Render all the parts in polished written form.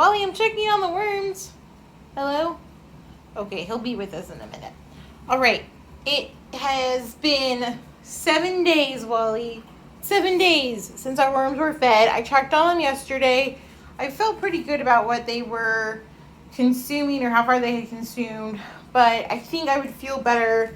Wally, I'm checking on the worms. Hello? Okay, he'll be with us in a minute. Alright, it has been 7 days, Wally. 7 days since our worms were fed. I checked on them yesterday. I felt pretty good about what they were consuming or how far they had consumed, but I think I would feel better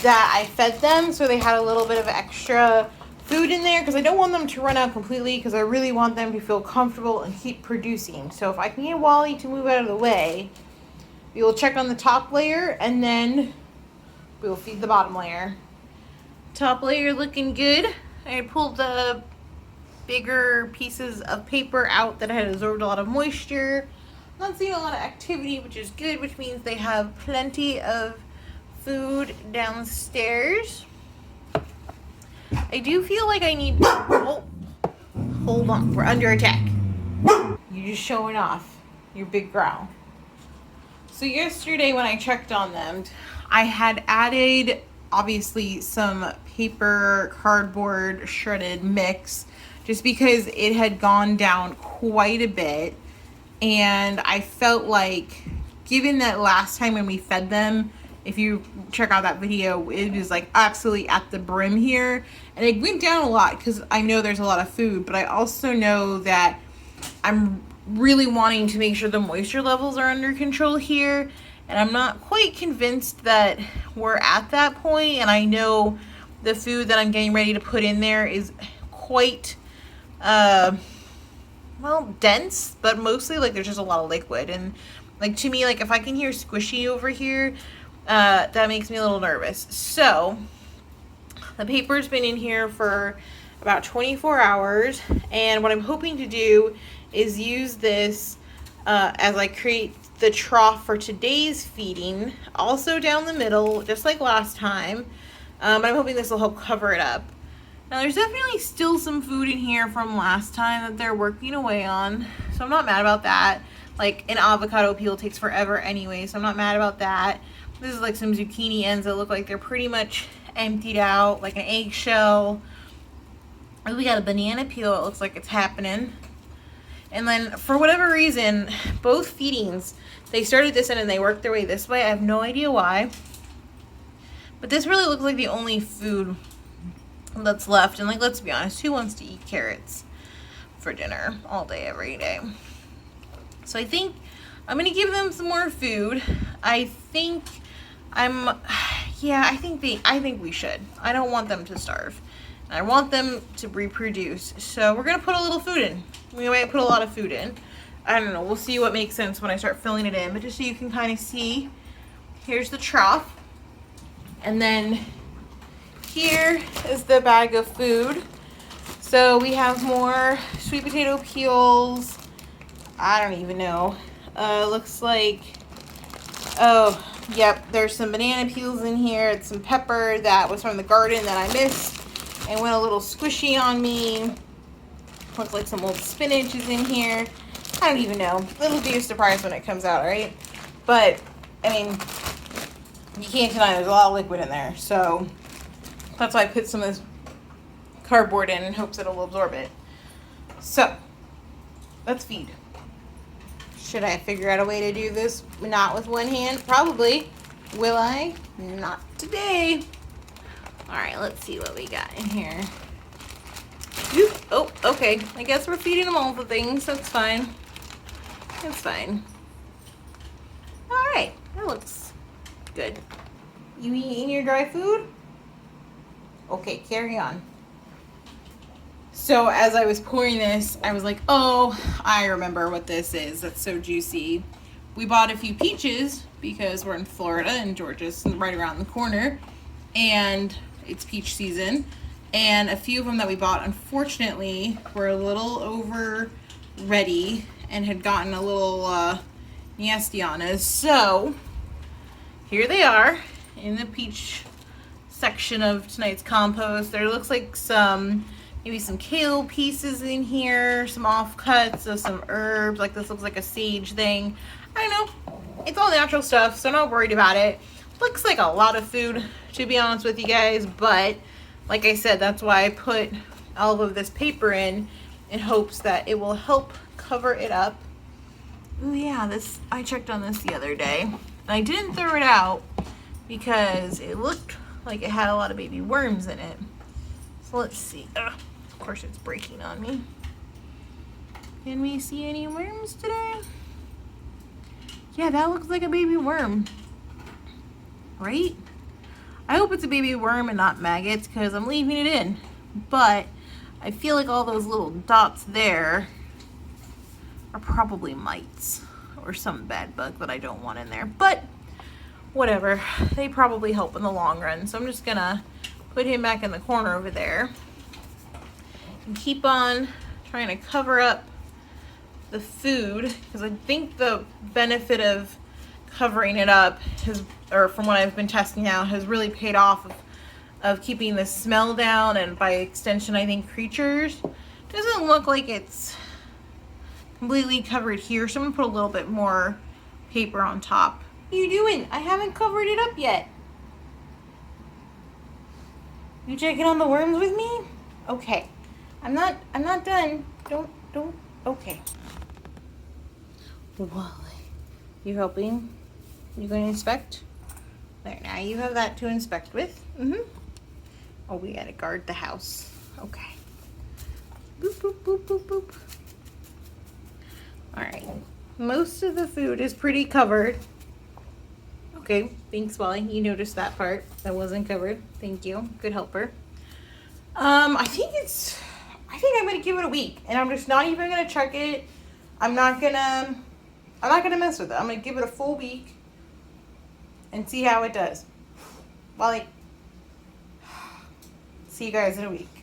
that I fed them so they had a little bit of extra food in there, because I don't want them to run out completely, because I really want them to feel comfortable and keep producing. So if I can get Wally to move out of the way, we will check on the top layer and then we will feed the bottom layer. Top layer looking good. I pulled the bigger pieces of paper out that had absorbed a lot of moisture. Not seeing a lot of activity, which is good, which means they have plenty of food downstairs. I do feel like I need, oh, hold on, we're under attack. You're just showing off your big growl. So yesterday when I checked on them, I had added obviously some paper, cardboard, shredded mix, just because it had gone down quite a bit. And I felt like, given that last time when we fed them, if you check out that video, it was like absolutely at the brim here. And it went down a lot because I know there's a lot of food, but I also know that I'm really wanting to make sure the moisture levels are under control here. And I'm not quite convinced that we're at that point. And I know the food that I'm getting ready to put in there is quite, well, dense, but mostly like there's just a lot of liquid. And like to me, like if I can hear squishy over here, that makes me a little nervous. So the paper's been in here for about 24 hours, and what I'm hoping to do is use this as I create the trough for today's feeding, also down the middle, just like last time. But I'm hoping this will help cover it up. Now there's definitely still some food in here from last time that they're working away on, so I'm not mad about that. Like an avocado peel takes forever anyway, so I'm not mad about that. This is like some zucchini ends that look like they're pretty much emptied out, like an eggshell. Oh, we got a banana peel, it looks like it's happening. And then for whatever reason, both feedings, they started this end and they worked their way this way. I have no idea why. But this really looks like the only food that's left. And like, let's be honest, who wants to eat carrots for dinner all day, every day? So I think I'm gonna give them some more food. I think we should. I don't want them to starve. I want them to reproduce. So we're gonna put a little food in. We might put a lot of food in. I don't know, we'll see what makes sense when I start filling it in. But just so you can kind of see, here's the trough. And then here is the bag of food. So we have more sweet potato peels. I don't even know. Looks like, oh, yep, there's some banana peels in here. It's some pepper that was from the garden that I missed and went a little squishy on me. Looks like some old spinach is in here. I don't even know. It'll be a surprise when it comes out, right? But, I mean, you can't deny there's a lot of liquid in there. So that's why I put some of this cardboard in hopes it'll absorb it. So, let's feed. Should I figure out a way to do this not with one hand? Probably. Will I? Not today. Alright, let's see what we got in here. Oop. Oh, okay. I guess we're feeding them all the things. That's fine. That's fine. Alright, that looks good. You eating your dry food? Okay, carry on. So as I was pouring this, I was like, oh, I remember what this is. That's so juicy. We bought a few peaches because we're in Florida and Georgia's right around the corner. And it's peach season. And a few of them that we bought, unfortunately, were a little over ready and had gotten a little nasty on us. So here they are in the peach section of tonight's compost. There looks like maybe some kale pieces in here, some offcuts of some herbs. Like this looks like a sage thing. I don't know. It's all natural stuff, so I'm not worried about it. Looks like a lot of food, to be honest with you guys, but like I said, that's why I put all of this paper in hopes that it will help cover it up. Oh yeah, this, I checked on this the other day. And I didn't throw it out because it looked like it had a lot of baby worms in it. So let's see. Ugh, of course it's breaking on me. Can we see any worms today? Yeah, that looks like a baby worm. Right? I hope it's a baby worm and not maggots because I'm leaving it in. But I feel like all those little dots there are probably mites or some bad bug that I don't want in there. But whatever, they probably help in the long run. So I'm just gonna put him back in the corner over there and keep on trying to cover up the food, because I think the benefit of covering it up has, or from what I've been testing out, has really paid off of keeping the smell down, and by extension I think creatures. Doesn't look like it's completely covered here, so I'm gonna put a little bit more paper on top. What are you doing? I haven't covered it up yet. You checking on the worms with me? Okay. I'm not done. Don't, okay. Wally, you helping? You going to inspect? There, now you have that to inspect with. Oh, we gotta guard the house. Okay. Boop, boop, boop, boop, boop. All right. Most of the food is pretty covered. Okay, thanks, Wally. You noticed that part that wasn't covered. Thank you. Good helper. I think I'm gonna give it a week, and I'm just not even gonna check it. I'm not gonna mess with it. I'm gonna give it a full week and see how it does. Wally, see you guys in a week.